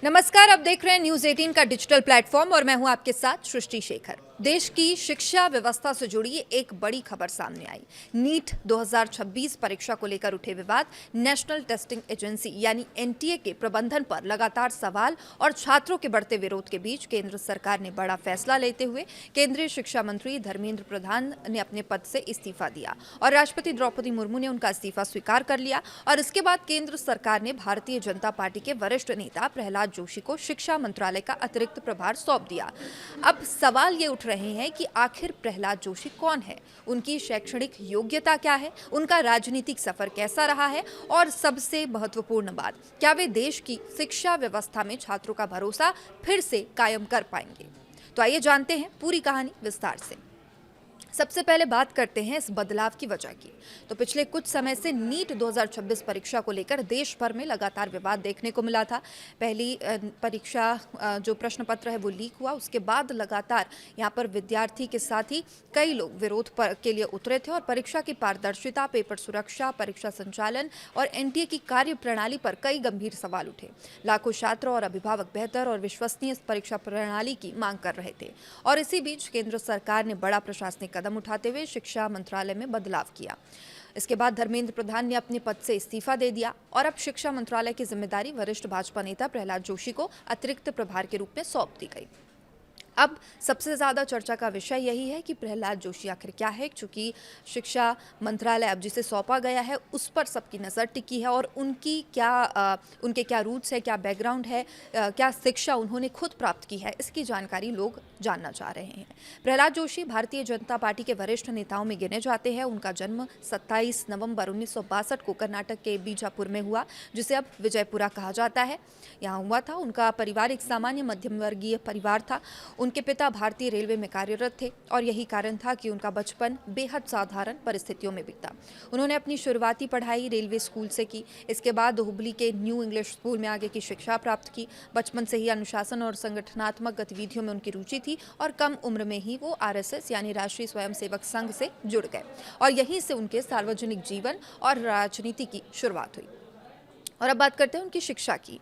नमस्कार, आप देख रहे हैं न्यूज 18 का डिजिटल प्लेटफॉर्म और मैं हूं आपके साथ सृष्टि शेखर। देश की शिक्षा व्यवस्था से जुड़ी एक बड़ी खबर सामने आई। नीट 2026 परीक्षा को लेकर उठे विवाद, नेशनल टेस्टिंग एजेंसी यानी एनटीए के प्रबंधन पर लगातार सवाल और छात्रों के बढ़ते विरोध के बीच केंद्र सरकार ने बड़ा फैसला लेते हुए केंद्रीय शिक्षा मंत्री धर्मेंद्र प्रधान ने अपने पद से इस्तीफा दिया और राष्ट्रपति द्रौपदी मुर्मू ने उनका इस्तीफा स्वीकार कर लिया। और इसके बाद केंद्र सरकार ने भारतीय जनता पार्टी के वरिष्ठ नेता प्रहलाद जोशी को शिक्षा मंत्रालय का अतिरिक्त प्रभार सौंप दिया। अब सवाल ये उठ रहे हैं कि आखिर प्रहलाद जोशी कौन है, उनकी शैक्षणिक योग्यता क्या है, उनका राजनीतिक सफर कैसा रहा है और सबसे महत्वपूर्ण बात, क्या वे देश की शिक्षा व्यवस्था में छात्रों का भरोसा फिर से कायम कर पाएंगे। तो आइए जानते हैं पूरी कहानी विस्तार से। सबसे पहले बात करते हैं इस बदलाव की वजह की। तो पिछले कुछ समय से नीट 2026 परीक्षा को लेकर देश भर में लगातार विवाद देखने को मिला था। पहली परीक्षा जो प्रश्न पत्र है वो लीक हुआ, उसके बाद लगातार यहाँ पर विद्यार्थी के साथ ही कई लोग विरोध के लिए उतरे थे और परीक्षा की पारदर्शिता, पेपर सुरक्षा, परीक्षा संचालन और एनटीए की कार्य प्रणाली पर कई गंभीर सवाल उठे। लाखों छात्र और अभिभावक बेहतर और विश्वसनीय परीक्षा प्रणाली की मांग कर रहे थे और इसी बीच केंद्र सरकार ने बड़ा प्रशासनिक कदम उठाते हुए शिक्षा मंत्रालय में बदलाव किया। इसके बाद धर्मेंद्र प्रधान ने अपने पद से इस्तीफा दे दिया और अब शिक्षा मंत्रालय की जिम्मेदारी वरिष्ठ भाजपा नेता प्रहलाद जोशी को अतिरिक्त प्रभार के रूप में सौंप दी गई। अब सबसे ज़्यादा चर्चा का विषय यही है कि प्रहलाद जोशी आखिर क्या है, क्योंकि शिक्षा मंत्रालय अब जिसे सौंपा गया है उस पर सबकी नज़र टिकी है और उनके क्या रूट्स है, क्या बैकग्राउंड है, क्या शिक्षा उन्होंने खुद प्राप्त की है, इसकी जानकारी लोग जानना चाह रहे हैं। प्रहलाद जोशी भारतीय जनता पार्टी के वरिष्ठ नेताओं में गिने जाते हैं। उनका जन्म 27 नवंबर 1962 को कर्नाटक के बीजापुर में हुआ, जिसे अब विजयपुरा कहा जाता है, यहाँ हुआ था। उनका परिवार एक सामान्य मध्यम वर्गीय परिवार था। उनके पिता भारतीय रेलवे में कार्यरत थे और यही कारण था कि उनका बचपन बेहद साधारण परिस्थितियों में बीता। उन्होंने अपनी शुरुआती पढ़ाई रेलवे स्कूल से की। इसके बाद हुबली के न्यू इंग्लिश स्कूल में आगे की शिक्षा प्राप्त की। बचपन से ही अनुशासन और संगठनात्मक गतिविधियों में उनकी रुचि थी और कम उम्र में ही वो आरएसएस यानी राष्ट्रीय स्वयंसेवक संघ से जुड़ गए और यहीं से उनके सार्वजनिक जीवन और राजनीति की शुरुआत हुई। और अब बात करते हैं उनकी शिक्षा की।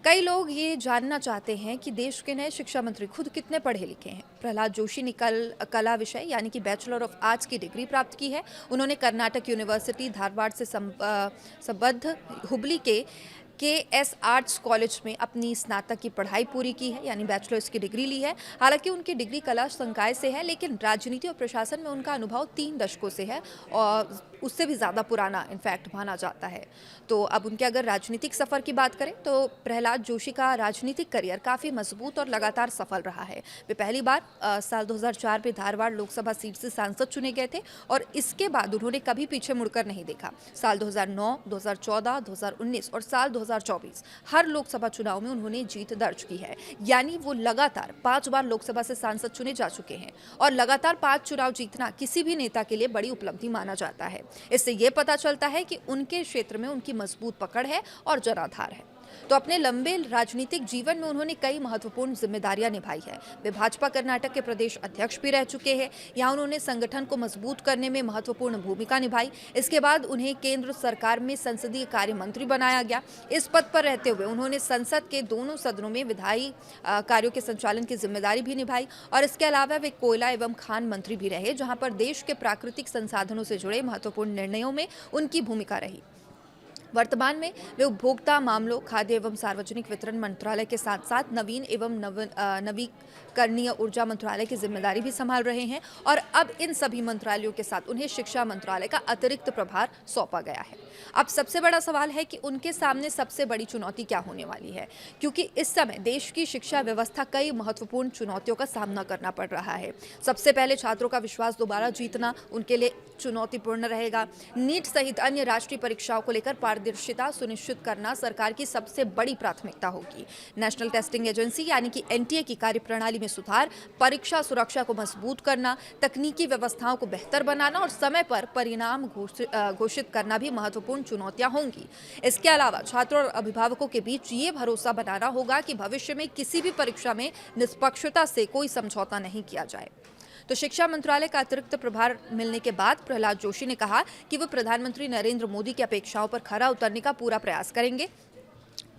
कई लोग ये जानना चाहते हैं कि देश के नए शिक्षा मंत्री खुद कितने पढ़े लिखे हैं। प्रहलाद जोशी ने कला विषय यानी कि बैचलर ऑफ आर्ट्स की डिग्री प्राप्त की है। उन्होंने कर्नाटक यूनिवर्सिटी धारवाड़ से संबद्ध हुबली के एस आर्ट्स कॉलेज में अपनी स्नातक की पढ़ाई पूरी की है, यानी बैचलर्स की डिग्री ली है। हालांकि उनकी डिग्री कला संकाय से है, लेकिन राजनीति और प्रशासन में उनका अनुभव 3 दशकों से है और उससे भी ज़्यादा पुराना इनफैक्ट माना जाता है। तो अब उनके अगर राजनीतिक सफ़र की बात करें तो प्रहलाद जोशी का राजनीतिक करियर काफ़ी मजबूत और लगातार सफल रहा है। वे पहली बार साल 2004 में धारवाड़ लोकसभा सीट से सांसद चुने गए थे और इसके बाद उन्होंने कभी पीछे मुड़कर नहीं देखा। साल 2009, 2014, 2019 और साल 2024 हर लोकसभा चुनाव में उन्होंने जीत दर्ज की है, यानी वो लगातार 5 बार लोकसभा से सांसद चुने जा चुके हैं और लगातार 5 चुनाव जीतना किसी भी नेता के लिए बड़ी उपलब्धि माना जाता है। इससे ये पता चलता है कि उनके क्षेत्र में उनकी मजबूत पकड़ है और जनाधार है। तो अपने लंबे राजनीतिक जीवन में उन्होंने कई महत्वपूर्ण जिम्मेदारियां निभाई है। वे भाजपा कर्नाटक के प्रदेश अध्यक्ष भी रह चुके हैं। यहाँ उन्होंने संगठन को मजबूत करने में महत्वपूर्ण भूमिका निभाई। इसके बाद उन्हें केंद्र सरकार में संसदीय कार्य मंत्री बनाया गया। इस पद पर रहते हुए उन्होंने संसद के दोनों सदनों में विधायी कार्यों के संचालन की जिम्मेदारी भी निभाई और इसके अलावा वे कोयला एवं खान मंत्री भी रहे, जहाँ पर देश के प्राकृतिक संसाधनों से जुड़े महत्वपूर्ण निर्णयों में उनकी भूमिका रही। वर्तमान में वे उपभोक्ता मामलों, खाद्य एवं सार्वजनिक वितरण मंत्रालय के साथ साथ नवीन एवं नवीकरणीय ऊर्जा मंत्रालय की जिम्मेदारी भी संभाल रहे हैं और अब इन सभी मंत्रालयों के साथ उन्हें शिक्षा मंत्रालय का अतिरिक्त प्रभार सौंपा गया है। अब सबसे बड़ा सवाल है कि उनके सामने सबसे बड़ी चुनौती क्या होने वाली है, क्योंकि इस समय देश की शिक्षा व्यवस्था कई महत्वपूर्ण चुनौतियों का सामना करना पड़ रहा है। सबसे पहले छात्रों का विश्वास दोबारा जीतना उनके लिए चुनौतीपूर्ण रहेगा। नीट सहित अन्य राष्ट्रीय परीक्षाओं को लेकर पारदर्शिता सुनिश्चित करना सरकार की सबसे बड़ी प्राथमिकता होगी। नेशनल टेस्टिंग एजेंसी यानी कि एनटीए की कार्यप्रणाली में सुधार, परीक्षा सुरक्षा को मजबूत करना, तकनीकी व्यवस्थाओं को बेहतर बनाना और समय पर परिणाम घोषित करना भी महत्वपूर्ण चुनौतियां होंगी। इसके अलावा छात्रों और अभिभावकों के बीच ये भरोसा बनाना होगा कि भविष्य में किसी भी परीक्षा में निष्पक्षता से कोई समझौता नहीं किया जाए। तो शिक्षा मंत्रालय का अतिरिक्त प्रभार मिलने के बाद प्रहलाद जोशी ने कहा कि वो प्रधानमंत्री नरेंद्र मोदी की अपेक्षाओं पर खरा उतरने का पूरा प्रयास करेंगे।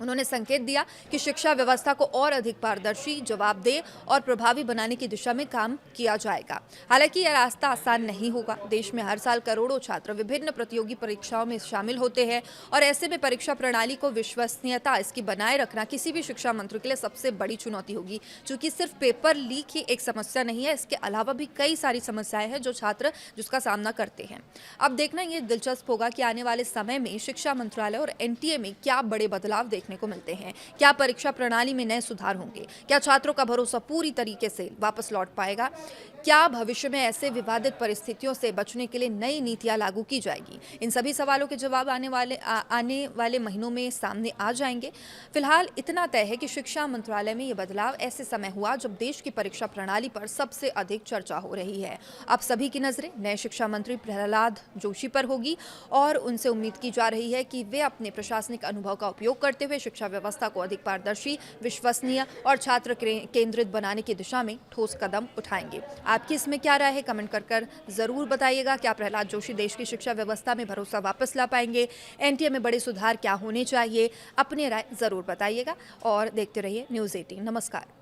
उन्होंने संकेत दिया कि शिक्षा व्यवस्था को और अधिक पारदर्शी, जवाबदेह और प्रभावी बनाने की दिशा में काम किया जाएगा। हालांकि यह रास्ता आसान नहीं होगा। देश में हर साल करोड़ों छात्र विभिन्न प्रतियोगी परीक्षाओं में शामिल होते हैं और ऐसे में परीक्षा प्रणाली को विश्वसनीयता इसकी बनाए रखना किसी भी शिक्षा मंत्री के लिए सबसे बड़ी चुनौती होगी। चूंकि सिर्फ पेपर लीक ही एक समस्या नहीं है, इसके अलावा भी कई सारी समस्याएं हैं जो छात्र जिसका सामना करते हैं। अब देखना ये दिलचस्प होगा कि आने वाले समय में शिक्षा मंत्रालय और एनटीए में क्या बड़े बदलाव देखने को मिलते हैं। क्या परीक्षा प्रणाली में नए सुधार होंगे? क्या छात्रों का भरोसा पूरी तरीके से वापस लौट पाएगा? क्या भविष्य में ऐसे विवादित परिस्थितियों से बचने के लिए नई नीतियां लागू की जाएगी? इन सभी सवालों के जवाब आने वाले महीनों में सामने आ जाएंगे। फिलहाल इतना तय है कि शिक्षा मंत्रालय में यह बदलाव ऐसे समय हुआ जब देश की परीक्षा प्रणाली पर सबसे अधिक चर्चा हो रही है। अब सभी की नजरें नए शिक्षा मंत्री प्रहलाद जोशी पर होगी और उनसे उम्मीद की जा रही है कि वे अपने प्रशासनिक अनुभव का उपयोग करते हुए शिक्षा व्यवस्था को अधिक पारदर्शी, विश्वसनीय और छात्र केंद्रित बनाने की दिशा में ठोस कदम उठाएंगे। आपकी इसमें क्या राय है? कमेंट कर जरूर बताइएगा। क्या प्रहलाद जोशी देश की शिक्षा व्यवस्था में भरोसा वापस ला पाएंगे? एनटीए में बड़े सुधार क्या होने चाहिए? अपनी राय जरूर बताइएगा और देखते रहिए न्यूज़ 18। नमस्कार।